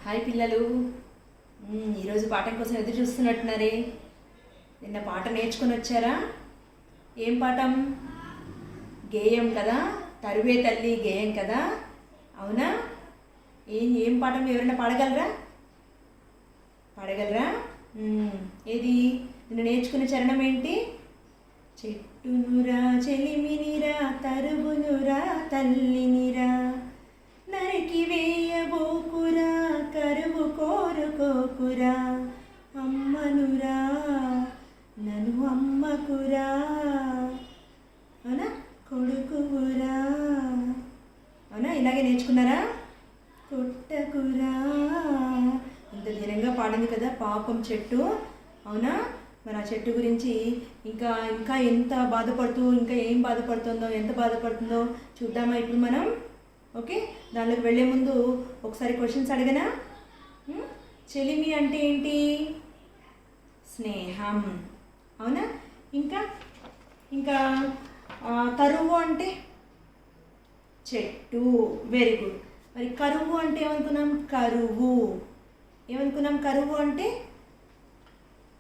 Hi పిల్లలు. ఈరోజు పాఠం కోసం ఎదురు చూస్తున్నట్టున్నారే. నిన్న పాట నేర్చుకొని వచ్చారా? ఏం పాఠం? గేయం కదా, తరువే తల్లి గేయం కదా, అవునా? ఏం పాఠం ఎవరైనా పాడగలరా? పాడగలరా? ఏది నిన్న నేర్చుకునే చరణం ఏంటి? చెట్టునురా చెలిమినిరా తరువునురా తల్లినిరా, నరికి వేయబోకురా కరువు కోరుకోకురా, అమ్మనురా నన్ను అమ్మకురా, అవునా? కొడుకురా, అవునా? ఇలాగే నేర్చుకున్నారా? కొట్టకురా. ఇంత ధీరంగా పాడింది కదా పాపం చెట్టు, అవునా? మరి ఆ చెట్టు గురించి ఇంకా ఇంకా ఎంత బాధపడుతూ ఇంకా ఏం బాధపడుతుందో ఎంత బాధపడుతుందో చూద్దామా ఇప్పుడు మనం? ఓకే, దానిలోకి వెళ్ళే ముందు ఒకసారి క్వశ్చన్స్ అడగనా? చెలిమి అంటే ఏంటి? స్నేహం, అవునా? ఇంకా ఇంకా కరువు అంటే చెట్టు. Very good. మరి కరువు అంటే ఏమనుకున్నాం? కరువు. ఏమనుకున్నాం? కరువు అంటే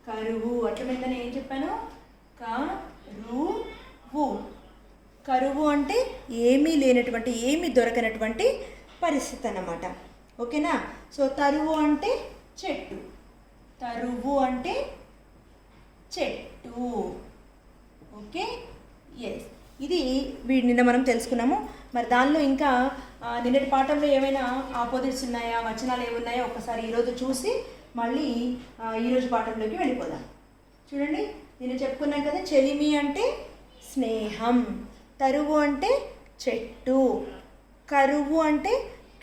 కరువు. అట్లమైందని ఏం చెప్పాను? కరువు. కరువు అంటే ఏమీ లేనటువంటి, ఏమీ దొరకనటువంటి పరిస్థితి అన్నమాట. ఓకేనా? సో తరువు అంటే చెట్టు, తరువు అంటే చెట్టు. Okay, yes. ఇది నిన్న మనం తెలుసుకున్నాము. మరి దానిలో ఇంకా నిన్నటి పాఠంలో ఏమైనా ఆపోజిట్స్ ఉన్నాయా, వచనాలు ఏమున్నాయో ఒక్కసారి ఈరోజు చూసి మళ్ళీ ఈరోజు పాఠంలోకి వెళ్ళిపోదాం. చూడండి, నేను చెప్పుకున్నాం కదా, చెలిమి అంటే స్నేహం, తరువు అంటే చెట్టు, కరువు అంటే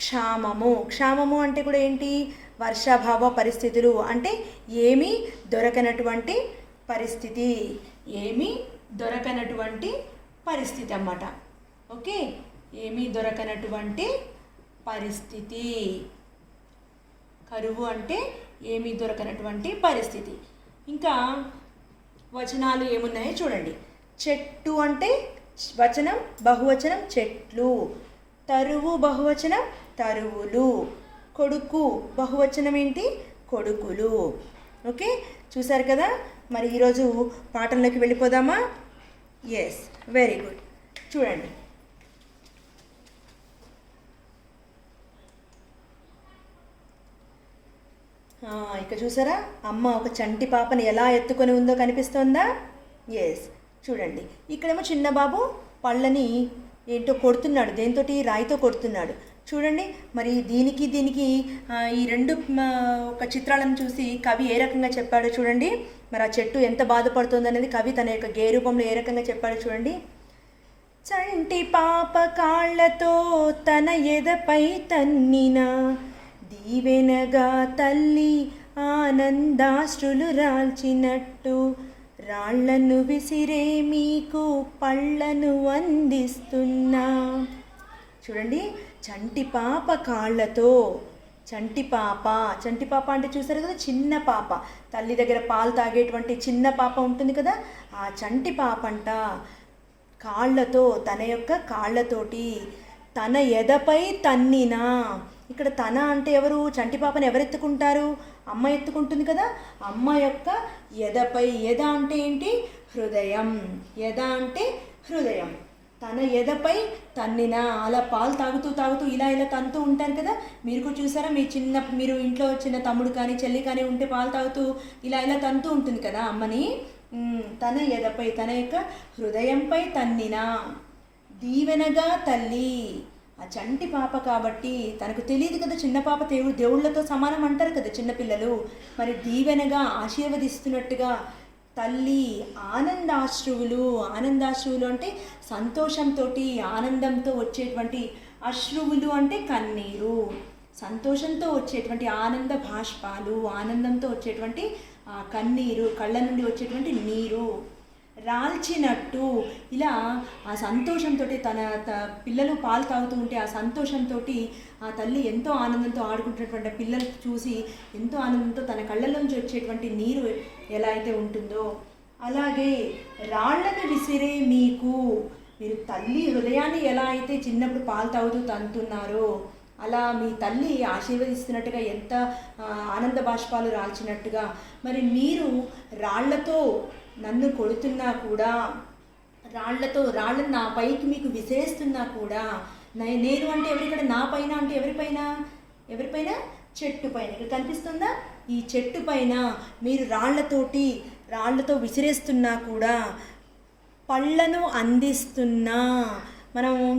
క్షామము. క్షామము అంటే కూడా ఏంటి? వర్షాభావ పరిస్థితులు, అంటే ఏమీ దొరకనటువంటి పరిస్థితి, ఏమీ దొరకనటువంటి పరిస్థితి అన్నమాట. ఓకే, ఏమీ దొరకనటువంటి పరిస్థితి. కరువు అంటే ఏమీ దొరకనటువంటి పరిస్థితి. ఇంకా వచనాలు ఏమున్నాయో చూడండి. చెట్టు అంటే వచనం బహువచనం చెట్లు, తరువు బహువచనం తరువులు, కొడుకు బహువచనం ఏంటి? కొడుకులు. ఓకే, చూసారు కదా. మరి ఈరోజు పాఠంలోకి వెళ్ళిపోదామా? Yes, very good. చూడండి, ఇక్కడ చూసారా, అమ్మ ఒక చంటి పాపని ఎలా ఎత్తుకొని ఉందో కనిపిస్తుందా? ఎస్, చూడండి. ఇక్కడేమో చిన్న బాబు పళ్ళని ఏంటో కొడుతున్నాడు, దేంతోటి? రాయితో కొడుతున్నాడు. చూడండి, మరి దీనికి ఈ రెండు ఒక చిత్రాలను చూసి కవి ఏ రకంగా చెప్పాడో చూడండి. మరి ఆ చెట్టు ఎంత బాధపడుతుంది అనేది కవి తన యొక్క గేయ రూపంలో ఏ రకంగా చెప్పాడో చూడండి. చంటి పాప కాళ్ళతో తన ఎదపై తన్నిన, దీవెనగా తల్లి ఆనందాశ్రులు రాల్చినట్టు, రాళ్లను విసిరే మీకు పళ్ళను అందిస్తున్నా. చూడండి, చంటి పాప కాళ్ళతో. చంటి పాప అంటే చూసారు కదా, చిన్న పాప, తల్లి దగ్గర పాలు తాగేటువంటి చిన్న పాప ఉంటుంది కదా, ఆ చంటి పాప అంట కాళ్ళతో, తన యొక్క కాళ్ళతోటి తన ఎదపై తన్నినా. ఇక్కడ తన అంటే ఎవరు? చంటి పాపని ఎవరు ఎత్తుకుంటారు? అమ్మ ఎత్తుకుంటుంది కదా. అమ్మ యొక్క ఎదపై. ఎద అంటే ఏంటి? హృదయం. ఎద అంటే హృదయం. తన ఎదపై తన్నిన. అలా పాలు తాగుతూ ఇలా తంతూ ఉంటారు కదా. మీరు కూడా చూసారా, మీరు ఇంట్లో చిన్న తమ్ముడు కానీ చెల్లి కానీ ఉంటే పాలు తాగుతూ ఇలా తంతూ ఉంటుంది కదా అమ్మని. తన ఎదపై, తన యొక్క హృదయంపై తన్నిన, దీవెనగా తల్లి. ఆ చంటి పాప కాబట్టి తనకు తెలియదు కదా, చిన్న పాప దేవుళ్ళతో సమానం అంటారు కదా చిన్నపిల్లలు. మరి దీవెనగా ఆశీర్వదిస్తున్నట్టుగా తల్లి ఆనందాశ్రువులు. ఆనందాశ్రువులు అంటే సంతోషంతో, ఆనందంతో వచ్చేటువంటి, అశ్రువులు అంటే కన్నీరు, సంతోషంతో వచ్చేటువంటి ఆనంద భాష్పాలు, ఆనందంతో వచ్చేటువంటి కన్నీరు, కళ్ళ నుండి వచ్చేటువంటి నీరు రాల్చినట్టు. ఇలా ఆ సంతోషంతో తన పిల్లలు పాలు తాగుతూ ఉంటే ఆ సంతోషంతో ఆ తల్లి ఎంతో ఆనందంతో ఆడుకుంటున్నటువంటి పిల్లలు చూసి ఎంతో ఆనందంతో తన కళ్ళలోంచి వచ్చేటువంటి నీరు ఎలా అయితే ఉంటుందో, అలాగే రాళ్లను విసిరే మీకు, మీరు తల్లి హృదయాన్ని ఎలా అయితే చిన్నప్పుడు పాలు తాగుతూ తంతున్నారో అలా మీ తల్లి ఆశీర్వదిస్తున్నట్టుగా ఎంత ఆనంద బాష్పాలు రాల్చినట్టుగా మరి మీరు రాళ్లతో నన్ను కొడుతున్నా కూడా, రాళ్ళను నా పైకి మీకు విసిరేస్తున్నా కూడా, నేను అంటే ఎవరిక్కడ, నా పైన అంటే ఎవరిపైన చెట్టు పైన. ఇక్కడ కనిపిస్తుందా? ఈ చెట్టు పైన మీరు రాళ్లతో విసిరేస్తున్నా కూడా పళ్ళను అందిస్తున్నా.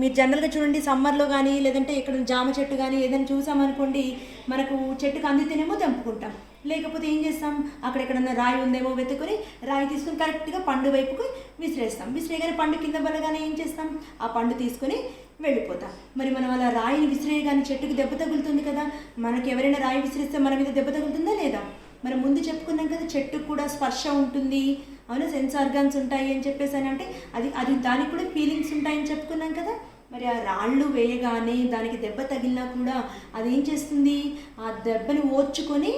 మీరు జనరల్గా చూడండి, సమ్మర్లో కానీ లేదంటే ఇక్కడ జామ చెట్టు కానీ ఏదైనా చూసామనుకోండి, మనకు చెట్టుకు అందితేనేమో తెంపుకుంటాం, లేకపోతే ఏం చేస్తాం, అక్కడెక్కడన్నా రాయి ఉందేమో వెతుకొని రాయి తీసుకొని కరెక్ట్గా పండు వైపుకి విసిరేస్తాం. విసిరేగానే పండు కింద పడగానే ఏం చేస్తాం, ఆ పండు తీసుకొని వెళ్ళిపోతాం. మరి మనం అలా రాయిని విసిరేయగానే చెట్టుకి దెబ్బ తగులుతుంది కదా. మనకి ఎవరైనా రాయి విసిరిస్తే మన మీద దెబ్బ తగులుతుందా లేదా? మనం ముందు చెప్పుకున్నాం కదా, చెట్టుకు కూడా స్పర్శ ఉంటుంది, అవునా, సెన్స్ ఆర్గాన్స్ ఉంటాయి అని చెప్పేసి అంటే అది దానికి కూడా ఫీలింగ్స్ ఉంటాయని చెప్పుకున్నాం కదా. మరి ఆ రాళ్ళు వేయగానే దానికి దెబ్బ తగిలినా కూడా అది ఏం చేస్తుంది, ఆ దెబ్బని ఓర్చుకొని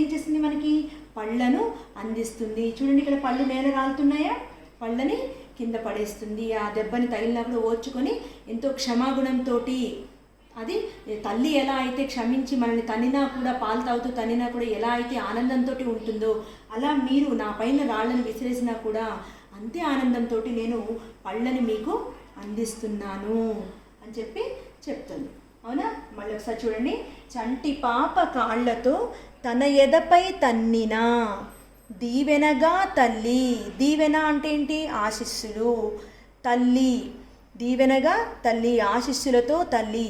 ఏం చేస్తుంది, మనకి పళ్ళను అందిస్తుంది. చూడండి, ఇక్కడ పళ్ళు నేల రాలుతున్నాయా, పళ్ళని కింద పడేస్తుంది. ఆ దెబ్బని తగిలినప్పుడు ఓర్చుకొని ఎంతో క్షమాగుణంతో, అది తల్లి ఎలా అయితే క్షమించి మనల్ని తన్నినా కూడా, పాలు తాగుతూ తన్నినా కూడా ఎలా అయితే ఆనందంతో ఉంటుందో, అలా మీరు నా పైన రాళ్ళను విసిరేసినా కూడా అంతే ఆనందంతో నేను పళ్ళని మీకు అందిస్తున్నాను అని చెప్తుంది. అవునా? మళ్ళీ ఒకసారి చూడండి. చంటి పాప కాళ్ళతో తన ఎదపై తన్నినా దీవెనగా తల్లి. దీవెన అంటే ఏంటి? ఆశీస్సులు. తల్లి దీవెనగా తల్లి, ఆశీస్సులతో తల్లి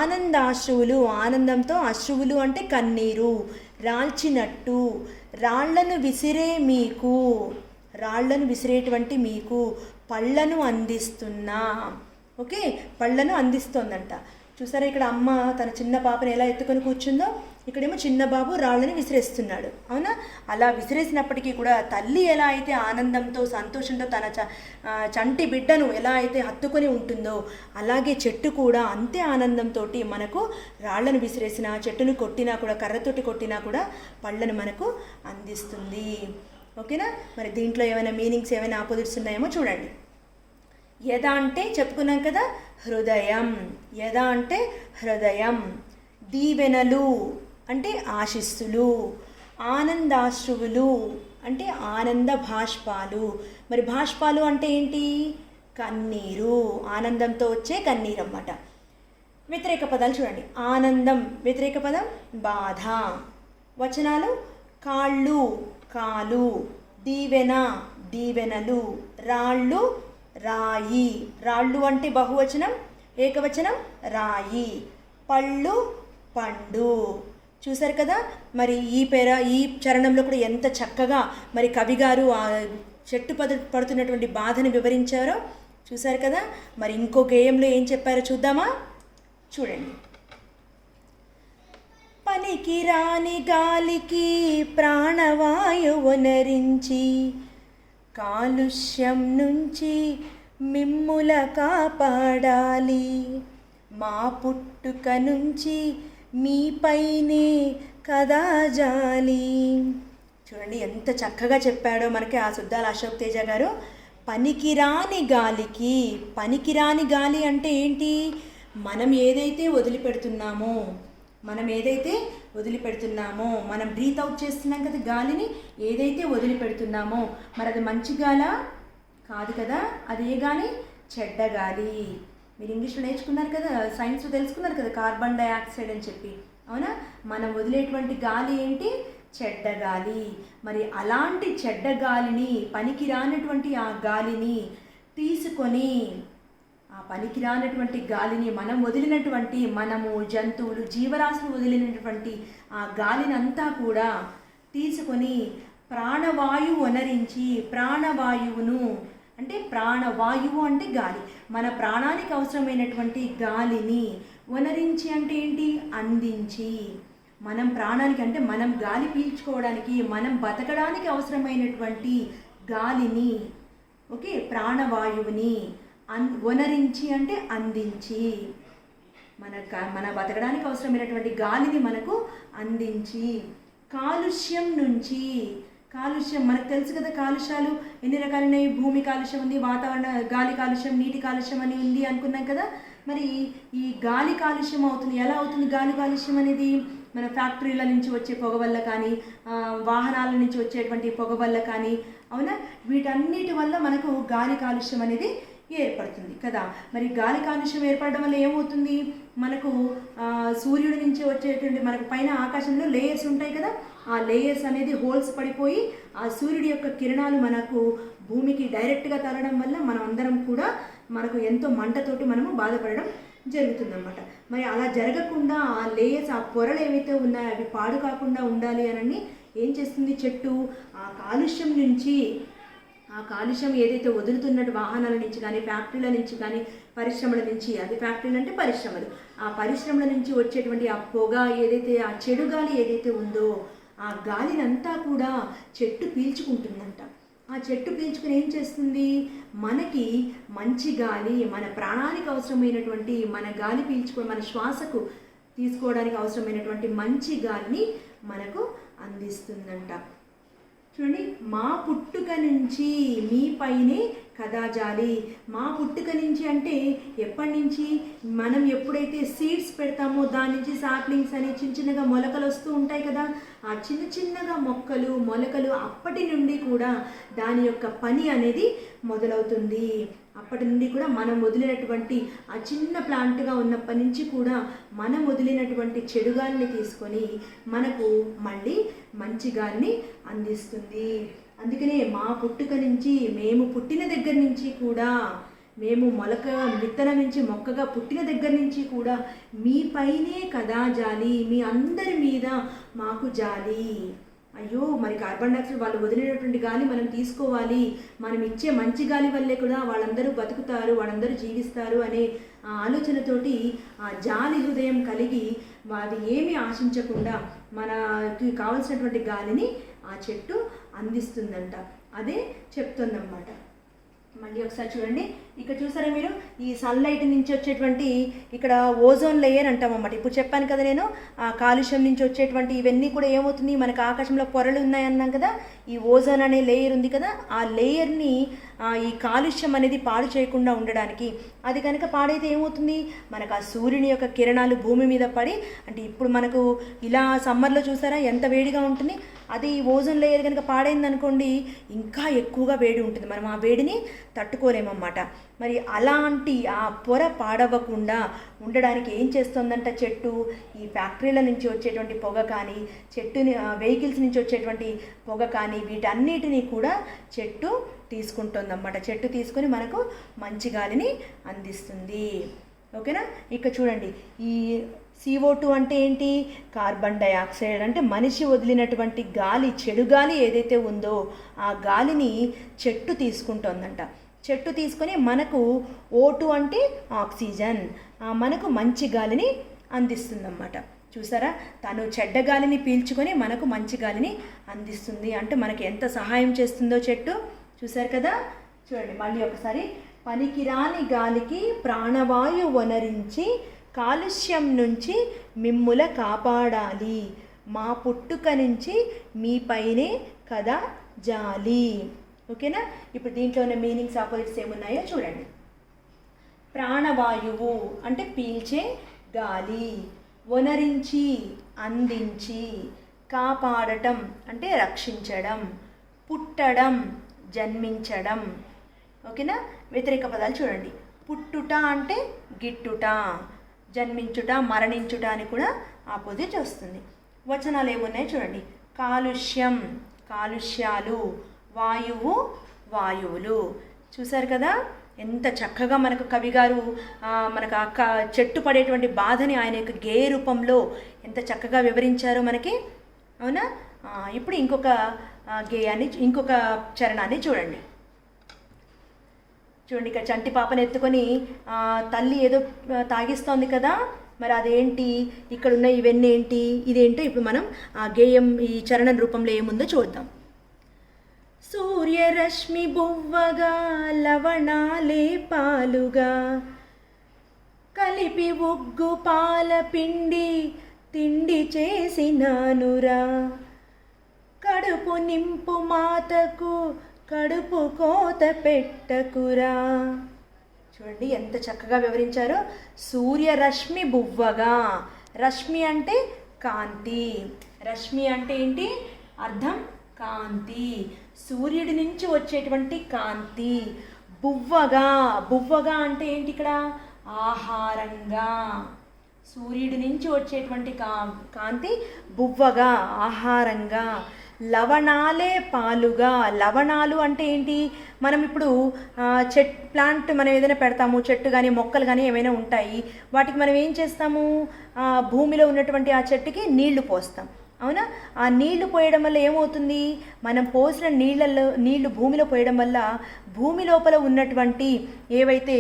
ఆనందాశ్రువులు, ఆనందంతో అశ్రువులు అంటే కన్నీరు రాల్చినట్టు రాళ్లను విసిరేటువంటి మీకు పళ్ళను అందిస్తున్నా. ఓకే, పళ్ళను అందిస్తోందంట. చూసారా, ఇక్కడ అమ్మ తన చిన్న పాపని ఎలా ఎత్తుకొని కూర్చుందో, ఇక్కడేమో చిన్న బాబు రాళ్ళని విసిరేస్తున్నాడు. అవునా? అలా విసిరేసినప్పటికీ కూడా తల్లి ఎలా అయితే ఆనందంతో సంతోషంతో తన చంటి బిడ్డను ఎలా అయితే హత్తుకొని ఉంటుందో, అలాగే చెట్టు కూడా అంతే ఆనందంతో మనకు రాళ్లను విసిరేసినా, చెట్టును కొట్టినా కూడా, కర్రతోటి కొట్టినా కూడా పళ్ళను మనకు అందిస్తుంది. ఓకేనా? మరి దీంట్లో ఏమైనా మీనింగ్స్, ఏమైనా ఆపోజిట్స్ ఉన్నాయేమో చూడండి. యద అంటే చెప్పుకున్నాం కదా, హృదయం. యద అంటే హృదయం. దీవెనలు అంటే ఆశీస్సులు. ఆనందాశ్రువులు అంటే ఆనంద భాష్పాలు. మరి భాష్పాలు అంటే ఏంటి? కన్నీరు, ఆనందంతో వచ్చే కన్నీరు అన్నమాట. వ్యతిరేక పదాలు చూడండి. ఆనందం వ్యతిరేక పదం బాధ. వచనాలు కాళ్ళు, కాలు. దీవెన, దీవెనలు. రాళ్ళు, రాయి. రాళ్ళు అంటే బహువచనం, ఏకవచనం రాయి. పళ్ళు, పండు. చూసారు కదా, మరి ఈ చరణంలో కూడా ఎంత చక్కగా మరి కవి గారు ఆ చెట్టు పడుతున్నటువంటి బాధను వివరించారో చూసారు కదా. మరి ఇంకో గేయంలో ఏం చెప్పారో చూద్దామా? చూడండి. పనికి రాని గాలికి ప్రాణవాయువునరించి కాలుష్యం నుంచి మిమ్ముల కాపాడాలి. మా పుట్టుక నుంచి మీపైనే కదా జాలి. చూడండి ఎంత చక్కగా చెప్పాడో మనకి ఆ సుద్దాల అశోక్ తేజ గారు. పనికిరాని గాలికి, పనికిరాని గాలి అంటే ఏంటి? మనం ఏదైతే వదిలిపెడుతున్నామో, మనం బ్రీత్ అవుట్ చేస్తున్నాం కదా గాలిని, ఏదైతే వదిలిపెడుతున్నామో మరి అది మంచి గాలా కాదు కదా. అది ఏ గాలి? చెడ్డ గాలి. మీరు ఇంగ్లీష్లో నేర్చుకున్నారు కదా, సైన్స్లో తెలుసుకున్నారు కదా, కార్బన్ డైఆక్సైడ్ అని చెప్పి. అవునా? మనం వదిలేటువంటి గాలి ఏంటి? చెడ్డ గాలి. మరి అలాంటి చెడ్డ గాలిని, పనికి రానటువంటి ఆ గాలిని తీసుకొని, ఆ పనికి రానటువంటి గాలిని మనము జంతువులు, జీవరాశులు వదిలినటువంటి ఆ గాలిని అంతా కూడా తీసుకొని ప్రాణవాయువు వనరించి, ప్రాణవాయువును అంటే ప్రాణవాయువు అంటే గాలి, మన ప్రాణానికి అవసరమైనటువంటి గాలిని వనరించి అంటే ఏంటి? అందించి, మనం ప్రాణానికి అంటే మనం గాలి పీల్చుకోవడానికి, మనం బతకడానికి అవసరమైనటువంటి గాలిని, ఓకే, ప్రాణవాయువుని వనరించి అంటే అందించి, మన బతకడానికి అవసరమైనటువంటి గాలిని మనకు అందించి, కాలుష్యం నుంచి, కాలుష్యం మనకు తెలుసు కదా, కాలుష్యాలు ఎన్ని రకాలున్నాయి. భూమి కాలుష్యం ఉంది, వాతావరణ గాలి కాలుష్యం, నీటి కాలుష్యం అని ఉంది అనుకున్నాం కదా. మరి ఈ గాలి కాలుష్యం అవుతుంది. ఎలా అవుతుంది గాలి కాలుష్యం అనేది? మన ఫ్యాక్టరీల నుంచి వచ్చే పొగ వల్ల కానీ, వాహనాల నుంచి వచ్చేటువంటి పొగ వల్ల కానీ, అవునా, వీటన్నిటి వల్ల మనకు గాలి కాలుష్యం అనేది ఏర్పడుతుంది కదా. మరి గాలి కాలుష్యం ఏర్పడడం వల్ల ఏమవుతుంది? మనకు సూర్యుడి నుంచి వచ్చేటువంటి మనకు పైన ఆకాశంలో లేయర్స్ ఉంటాయి కదా, ఆ లేయర్స్ అనేది హోల్స్ పడిపోయి ఆ సూర్యుడి యొక్క కిరణాలు మనకు భూమికి డైరెక్ట్గా తగలడం వల్ల మనం అందరం కూడా మనకు ఎంతో మంటతోటి మనము బాధపడడం జరుగుతుందన్నమాట. మరి అలా జరగకుండా ఆ లేయర్స్, ఆ పొరలు ఏవైతే ఉన్నాయో అవి పాడు కాకుండా ఉండాలి అని ఏం చేస్తుంది చెట్టు? ఆ కాలుష్యం ఏదైతే వదులుతున్నట్టు వాహనాల నుంచి కానీ, ఫ్యాక్టరీల నుంచి కానీ, పరిశ్రమల నుంచి, అది ఫ్యాక్టరీలు అంటే పరిశ్రమలు, ఆ పరిశ్రమల నుంచి వచ్చేటువంటి ఆ పొగ ఏదైతే, ఆ చెడు గాలి ఏదైతే ఉందో ఆ గాలినంతా కూడా చెట్టు పీల్చుకుంటుందంట. ఆ చెట్టు పీల్చుకుని ఏం చేస్తుంది? మనకి మంచి గాలి, మన ప్రాణానికి అవసరమైనటువంటి మన గాలి పీల్చుకొని మన శ్వాసకు తీసుకోవడానికి అవసరమైనటువంటి మంచి గాలిని మనకు అందిస్తుందంట. చూడండి, మా పుట్టుక నుంచి మీ పైనే కదా జాలి. మా పుట్టుక నుంచి అంటే ఎప్పటి నుంచి? మనం ఎప్పుడైతే సీడ్స్ పెడతామో దాని నుంచి సాప్లింగ్స్ అని చిన్నగా మొలకలు వస్తూ ఉంటాయి కదా, ఆ చిన్నగా మొలకలు అప్పటి నుండి కూడా దాని యొక్క పని అనేది మొదలవుతుంది. అప్పటి నుండి కూడా మనం వదిలినటువంటి ఆ చిన్న ప్లాంట్గా ఉన్నప్పటి నుంచి కూడా మనం వదిలినటువంటి చెడు గాలిని తీసుకొని మనకు మళ్ళీ మంచి గాలిని అందిస్తుంది. అందుకనే మా పుట్టుక నుంచి, మేము పుట్టిన దగ్గర నుంచి కూడా, మేము విత్తనం నుంచి మొక్కగా పుట్టిన దగ్గర నుంచి కూడా మీ పైనే కదా జాలి, మీ అందరి మీద మాకు జాలి. అయ్యో, మరి కార్బన్ డైఆక్సైడ్ వాళ్ళు వదిలినటువంటి గాలి మనం తీసుకోవాలి, మనం ఇచ్చే మంచి గాలి వల్లే కూడా వాళ్ళందరూ బతుకుతారు, వాళ్ళందరూ జీవిస్తారు అనే ఆలోచనతోటి ఆ జాలి హృదయం కలిగి అది ఏమీ ఆశించకుండా మనకి కావలసినటువంటి గాలిని ఆ చెట్టు అందిస్తుందంట. అదే చెప్తుందన్నమాట. మళ్ళీ ఒకసారి చూడండి, ఇక్కడ చూసారా మీరు, ఈ సన్లైట్ నుంచి వచ్చేటువంటి ఇక్కడ ఓజోన్ లేయర్ అంటామన్నమాట. ఇప్పుడు చెప్పాను కదా నేను, ఆ కాలుష్యం నుంచి వచ్చేటువంటి ఇవన్నీ కూడా ఏమవుతుంది, మనకు ఆకాశంలో పొరలు ఉన్నాయన్నాం కదా, ఈ ఓజోన్ అనే లేయర్ ఉంది కదా, ఆ లేయర్ని ఈ కాలుష్యం అనేది పాడు చేయకుండా ఉండడానికి, అది కనుక పాడైతే ఏమవుతుంది, మనకు ఆ సూర్యుని యొక్క కిరణాలు భూమి మీద పడి, అంటే ఇప్పుడు మనకు ఇలా సమ్మర్లో చూసారా ఎంత వేడిగా ఉంటుంది, అది ఈ ఓజోన్ లేయర్ కనుక పాడైంది అనుకోండి ఇంకా ఎక్కువగా వేడి ఉంటుంది, మనం ఆ వేడిని తట్టుకోలేమన్నమాట. మరి అలాంటి ఆ పొర పాడవకుండా ఉండడానికి ఏం చేస్తుందంట చెట్టు? ఈ ఫ్యాక్టరీల నుంచి వచ్చేటువంటి పొగ కానీ, వెహికల్స్ నుంచి వచ్చేటువంటి పొగ కానీ, వీటన్నిటినీ కూడా చెట్టు తీసుకుంటుందన్నమాట. చెట్టు తీసుకొని మనకు మంచి గాలిని అందిస్తుంది. ఓకేనా? ఇక చూడండి, ఈ CO2 అంటే ఏంటి? Carbon dioxide. అంటే మనిషి వదిలినటువంటి గాలి, చెడు గాలి ఏదైతే ఉందో ఆ గాలిని చెట్టు తీసుకుంటుందంట. చెట్టు తీసుకొని మనకు O2 అంటే ఆక్సిజన్, మనకు మంచి గాలిని అందిస్తుందన్నమాట. చూసారా, తను చెడ్డ గాలిని పీల్చుకొని మనకు మంచి గాలిని అందిస్తుంది. అంటే మనకి ఎంత సహాయం చేస్తుందో చెట్టు. చూసారు కదా. చూడండి మళ్ళీ ఒకసారి, పనికిరాని గాలికి ప్రాణవాయు వనరించి కాలుష్యం నుంచి మిమ్ముల కాపాడాలి, మా పుట్టుక నుంచి మీ పైనే కదా జాలి. ఓకేనా? ఇప్పుడు దీంట్లో ఉన్న మీనింగ్స్, ఆపోజిట్స్ ఏమున్నాయో చూడండి. ప్రాణవాయువు అంటే పీల్చే గాలి, వనరించి అందించి, కాపాడటం అంటే రక్షించడం, పుట్టడం జన్మించడం. ఓకేనా? వ్యతిరేక పదాలు చూడండి. పుట్టుట అంటే గిట్టుట, జన్మించుట మరణించుట అని కూడా ఆపోజిట్ వస్తుంది. వచనాలు ఏమున్నాయో చూడండి. కాలుష్యం కాలుష్యాలు, వాయువు వాయువులు. చూశారు కదా ఎంత చక్కగా మనకు కవి గారు మనకు చెట్టు పడేటువంటి బాధని ఆయన యొక్క గేయ రూపంలో ఎంత చక్కగా వివరించారో మనకి. అవునా? ఇప్పుడు ఇంకొక చరణాన్ని చూడండి. ఇక్కడ చంటి పాపను ఎత్తుకొని తల్లి ఏదో తాగిస్తోంది కదా, మరి అదేంటి, ఇక్కడున్న ఇవన్నీ ఏంటి, ఇదేంటో ఇప్పుడు మనం ఆ గేయం ఈ చరణం రూపంలో ఏముందో చూద్దాం. సూర్యరశ్మి బువ్వగా లవణాలే పాలుగా కలిపి ఉగ్గు పాల పిండి తిండి చేసినానురా, కడుపు నింపు మాతకు కడుపు కోత పెట్టకురా. చూడండి ఎంత చక్కగా వివరించారో. సూర్యరశ్మి బువ్వగా. రశ్మి అంటే కాంతి. రశ్మి అంటే ఏంటి అర్థం? కాంతి. సూర్యుడి నుంచి వచ్చేటువంటి కాంతి. బువ్వగా. బువ్వగా అంటే ఏంటి ఇక్కడ? ఆహారంగా. సూర్యుడి నుంచి వచ్చేటువంటి కాంతి బువ్వగా, ఆహారంగా. లవణాలే పాలుగా. లవణాలు అంటే ఏంటి? మనం ఇప్పుడు ప్లాంట్ మనం ఏదైనా పెడతాము, చెట్టు కానీ మొక్కలు కానీ ఏమైనా ఉంటాయి, వాటికి మనం ఏం చేస్తాము? భూమిలో ఉన్నటువంటి ఆ చెట్టుకి నీళ్లు పోస్తాం, అవునా? ఆ నీళ్లు పోయడం వల్ల ఏమవుతుంది? మనం పోసిన నీళ్లు భూమిలో పోయడం వల్ల భూమి లోపల ఉన్నటువంటి ఏవైతే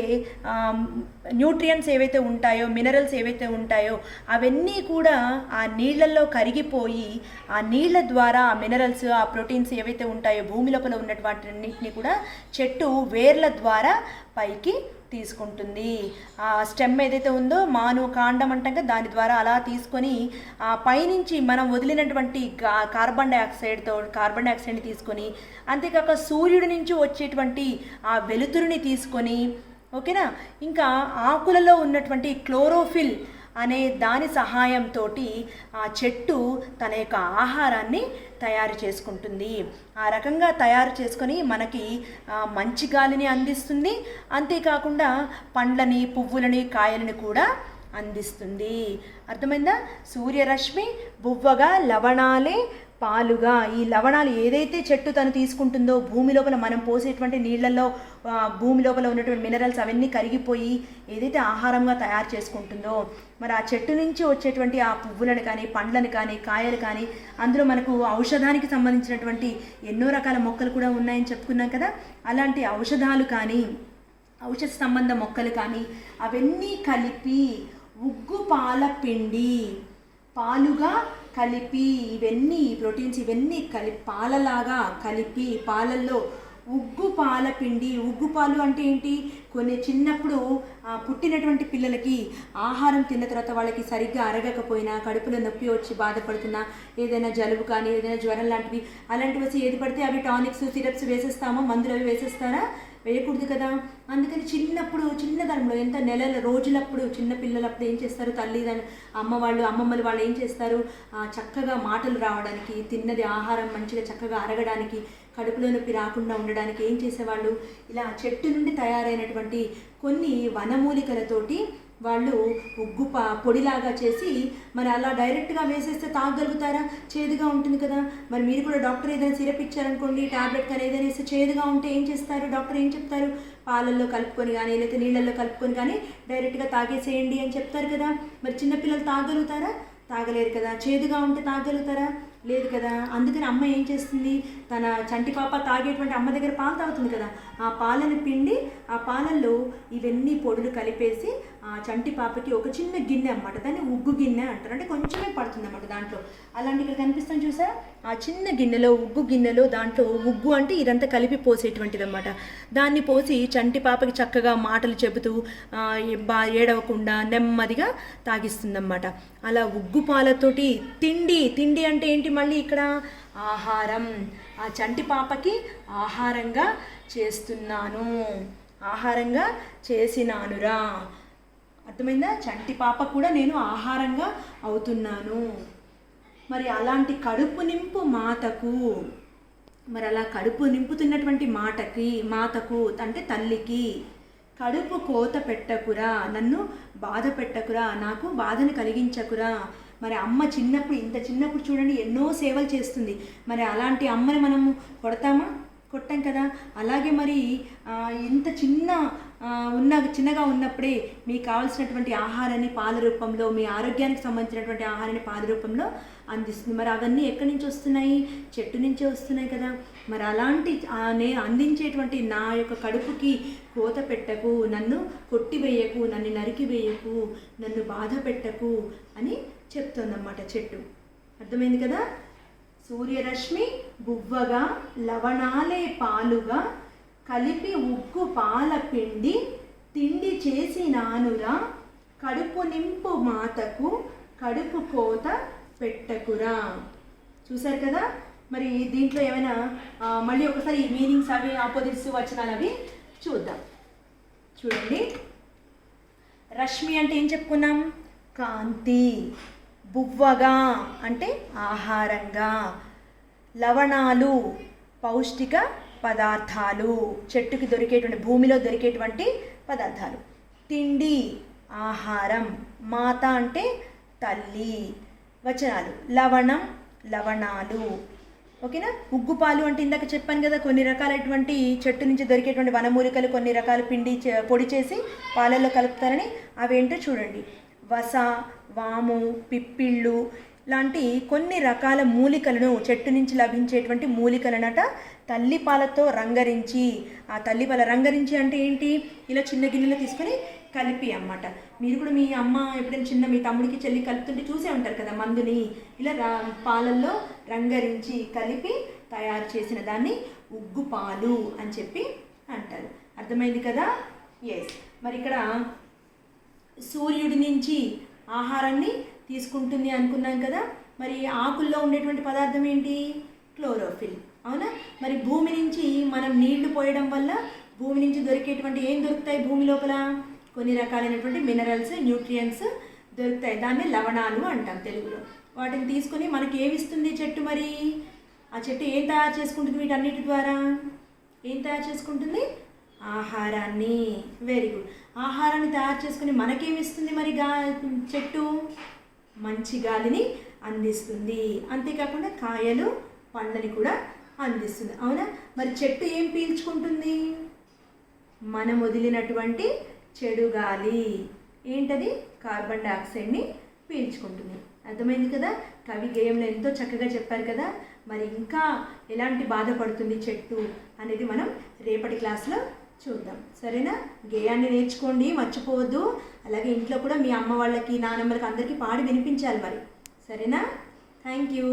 న్యూట్రియంట్స్ ఏవైతే ఉంటాయో, మినరల్స్ ఏవైతే ఉంటాయో అవన్నీ కూడా ఆ నీళ్లలో కరిగిపోయి ఆ నీళ్ల ద్వారా ఆ మినరల్స్, ఆ ప్రోటీన్స్ ఏవైతే ఉంటాయో భూమి లోపల ఉన్నటువంటి అన్నింటినీ కూడా చెట్టు వేర్ల ద్వారా పైకి తీసుకుంటుంది. ఆ స్టెమ్ ఏదైతే ఉందో కాండం అంటాం కదా, దాని ద్వారా అలా తీసుకొని ఆ పైనుంచి మనం వదిలినటువంటి కార్బన్ డైఆక్సైడ్ని తీసుకొని, అంతేకాక సూర్యుడి నుంచి వచ్చేటువంటి ఆ వెలుతురుని తీసుకొని, ఓకేనా, ఇంకా ఆకులలో ఉన్నటువంటి క్లోరోఫిల్ అనే దాని సహాయంతో ఆ చెట్టు తన యొక్క ఆహారాన్ని తయారు చేసుకుంటుంది. ఆ రకంగా తయారు చేసుకొని మనకి మంచి గాలిని అందిస్తుంది. అంతేకాకుండా పండ్లని, పువ్వులని, కాయలని కూడా అందిస్తుంది. అర్థమైందా? సూర్యరశ్మి బువ్వగా, లవణాలే పాలుగా. ఈ లవణాలు ఏదైతే చెట్టు తను తీసుకుంటుందో భూమి లోపల మనం పోసేటువంటి నీళ్లలో భూమి లోపల ఉన్నటువంటి మినరల్స్ అవన్నీ కరిగిపోయి ఏదైతే ఆహారంగా తయారు చేసుకుంటుందో, మరి ఆ చెట్టు నుంచి వచ్చేటువంటి ఆ పువ్వులను కానీ, పండ్లను కానీ, కాయలు కానీ, అందులో మనకు ఔషధానికి సంబంధించినటువంటి ఎన్నో రకాల మొక్కలు కూడా ఉన్నాయని చెప్పుకున్నాం కదా, అలాంటి ఔషధాలు కానీ, ఔషధ సంబంధ మొక్కలు కానీ అవన్నీ కలిపి ఉగ్గు పాల పిండి, పాలుగా కలిపి, ఇవన్నీ ప్రోటీన్స్ ఇవన్నీ పాలలాగా కలిపి, పాలల్లో ఉగ్గు పాల పిండి. ఉగ్గు పాలు అంటే ఏంటి? కొన్ని చిన్నప్పుడు పుట్టినటువంటి పిల్లలకి ఆహారం తిన్న తర్వాత వాళ్ళకి సరిగ్గా అరగకపోయినా, కడుపులో నొప్పి వచ్చి బాధపడుతున్నా, ఏదైనా జలుబు కానీ, ఏదైనా జ్వరం లాంటివి అలాంటివి వచ్చి ఏది పడితే అవి టానిక్స్, సిరప్స్ వేసేస్తామో, మందులు అవి వేసేస్తారా? వేయకూడదు కదా. అందుకని చిన్నదనంలో ఎంత రోజులప్పుడు చిన్న పిల్లలప్పుడు ఏం చేస్తారు? అమ్మమ్మలు వాళ్ళు ఏం చేస్తారు? చక్కగా మాటలు రావడానికి, తిన్నది ఆహారం మంచిగా చక్కగా అరగడానికి, కడుపులో నొప్పి రాకుండా ఉండడానికి ఏం చేసేవాళ్ళు? ఇలా చెట్టు నుండి తయారైనటువంటి కొన్ని వనమూలికలతోటి వాళ్ళు ఉగ్గు పొడిలాగా చేసి మరి అలా డైరెక్ట్గా వేసేస్తే తాగగలుగుతారా? చేదుగా ఉంటుంది కదా. మరి మీరు కూడా డాక్టర్ ఏదైనా సిరప్ ఇచ్చారనుకోండి, ట్యాబ్లెట్ కానీ ఏదైనా ఇస్తే చేదుగా ఉంటే ఏం చేస్తారు? డాక్టర్ ఏం చెప్తారు? పాలల్లో కలుపుకొని కానీ, లేకపోతే నీళ్ళల్లో కలుపుకొని కానీ డైరెక్ట్గా తాగేసేయండి అని చెప్తారు కదా. మరి చిన్నపిల్లలు తాగలుగుతారా? తాగలేరు కదా. చేదుగా ఉంటే తాగలుగుతారా? లేదు కదా. అందుకని అమ్మ ఏం చేస్తుంది? తన చంటి పాప తాగేటువంటి అమ్మ దగ్గర పాలు తాగుతుంది కదా, ఆ పాలను పిండి ఆ పాలల్లో ఇవన్నీ పొడులు కలిపేసి ఆ చంటి పాపకి ఒక చిన్న గిన్నె అన్నమాట, దాన్ని ఉగ్గు గిన్నె అంటారు. అంటే కొంచెమే పడుతుంది అన్నమాట దాంట్లో. అలాంటి ఇక్కడ కనిపిస్తాను చూసా, ఆ చిన్న గిన్నెలో, ఉగ్గు గిన్నెలో, దాంట్లో ఉగ్గు అంటే ఇదంతా కలిపి పోసేటువంటిది అన్నమాట. దాన్ని పోసి చంటి పాపకి చక్కగా మాటలు చెబుతూ ఏడవకుండా నెమ్మదిగా తాగిస్తుందన్నమాట. అలా ఉగ్గు పాలతోటి తిండి అంటే ఏంటి? మళ్ళీ ఇక్కడ ఆహారం. ఆ చంటి పాపకి ఆహారంగా చేస్తున్నాను, ఆహారంగా చేసినానురా. అర్థమైందా? చంటి పాప కూడా నేను ఆహారంగా అవుతున్నాను. మరి అలాంటి కడుపు నింపు మాతకు, మరి అలా కడుపు నింపుతున్నటువంటి మాతకు అంటే తల్లికి కడుపు కోత పెట్టకురా, నన్ను బాధ పెట్టకురా, నాకు బాధను కలిగించకురా. మరి అమ్మ చిన్నప్పుడు చూడండి ఎన్నో సేవలు చేస్తుంది. మరి అలాంటి అమ్మని మనము కొట్టాం కదా. అలాగే మరి ఇంత చిన్నగా ఉన్నప్పుడే మీకు కావాల్సినటువంటి ఆహారాన్ని పాల రూపంలో, మీ ఆరోగ్యానికి సంబంధించినటువంటి ఆహారాన్ని పాల రూపంలో అందిస్తుంది. మరి అవన్నీ ఎక్కడి నుంచి వస్తున్నాయి? చెట్టు నుంచే వస్తున్నాయి కదా. మరి అలాంటి అందించేటువంటి నా యొక్క కడుపుకి కోత పెట్టకు, నన్ను కొట్టివేయకు, నన్ను నరికివేయకు, నన్ను బాధ పెట్టకు అని చెప్తుందన్నమాట చెట్టు. అర్థమైంది కదా. సూర్యరశ్మి బువ్వగా, లవణాలే పాలుగా కలిపి ఉగ్గు పాల పిండి తిండి చేసినానురా, కడుపు నింపు మాతకు కడుపు కోత పెట్టకురా. చూసారు కదా. మరి దీంట్లో ఏమైనా మళ్ళీ ఒకసారి మీనింగ్స్ అవి, ఆపోజిట్స్, వచనాలు అవి చూద్దాం. చూడండి, రశ్మి అంటే ఏం చెప్పుకున్నాం? కాంతి. బువ్వగా అంటే ఆహారంగా. లవణాలు పౌష్టిక పదార్థాలు, చెట్టుకి దొరికేటువంటి, భూమిలో దొరికేటువంటి పదార్థాలు. తిండి ఆహారం. మాత అంటే తల్లి. వచనాలు లవణం లవణాలు. ఓకేనా? ఉగ్గుపాలు అంటే ఇందాక చెప్పాను కదా, కొన్ని రకాలైనటువంటి చెట్టు నుంచి దొరికేటువంటి వనమూలికలు కొన్ని రకాల పిండి పొడి చేసి పాలల్లో కలుపుతారని. అవేంటో చూడండి. వస, వాము, పిప్పిళ్ళు లాంటి కొన్ని రకాల మూలికలను, చెట్టు నుంచి లభించేటువంటి మూలికలనట తల్లిపాలతో రంగరించి, ఆ తల్లిపాల రంగరించి అంటే ఏంటి? ఇలా చిన్న గిన్నెలో తీసుకొని కలిపి అన్నమాట. మీరు కూడా మీ అమ్మ ఎప్పుడైనా చిన్న మీ తమ్ముడికి చెల్లి కలుపుతుంటే చూసే ఉంటారు కదా, మందుని ఇలా పాలల్లో రంగరించి కలిపి తయారు చేసిన దాన్ని ఉగ్గుపాలు అని చెప్పి అంటారు. అర్థమైంది కదా? ఎస్. మరి ఇక్కడ సూర్యుడి నుంచి ఆహారాన్ని తీసుకుంటుంది అనుకున్నాం కదా. మరి ఆకుల్లో ఉండేటువంటి పదార్థం ఏంటి? క్లోరోఫిల్. అవునా? మరి భూమి నుంచి మనం నీళ్లు పోయడం వల్ల భూమి నుంచి దొరికేటువంటి ఏం దొరుకుతాయి? భూమి లోపల కొన్ని రకాలైనటువంటి మినరల్స్, న్యూట్రియంట్స్ దొరుకుతాయి. దాన్ని లవణాలు అంటాం తెలుగులో. వాటిని తీసుకొని మనకి ఏమిస్తుంది చెట్టు? మరి ఆ చెట్టు ఏం తయారు చేసుకుంటుంది? వీటన్నిటి ద్వారా ఏం తయారు చేసుకుంటుంది? ఆహారాన్ని. Very good. ఆహారాన్ని తయారు చేసుకుని మనకేమిస్తుంది? మరి చెట్టు మంచి గాలిని అందిస్తుంది. అంతేకాకుండా కాయలు, పండ్లని కూడా అందిస్తుంది. అవునా? మరి చెట్టు ఏం పీల్చుకుంటుంది? మనం వదిలినటువంటి చెడు గాలి, ఏంటది? కార్బన్ డైఆక్సైడ్ని పీల్చుకుంటుంది. అర్థమైంది కదా? కవి గేయంలో ఎంతో చక్కగా చెప్పారు కదా. మరి ఇంకా ఎలాంటి బాధపడుతుంది చెట్టు అనేది మనం రేపటి క్లాస్లో చూద్దాం. సరేనా? గేయాన్ని నేర్చుకోండి, మర్చిపోవద్దు. అలాగే ఇంట్లో కూడా మీ అమ్మ వాళ్ళకి, నానమ్మలకి అందరికీ పాడి వినిపించాలి మరి. సరేనా? Thank you.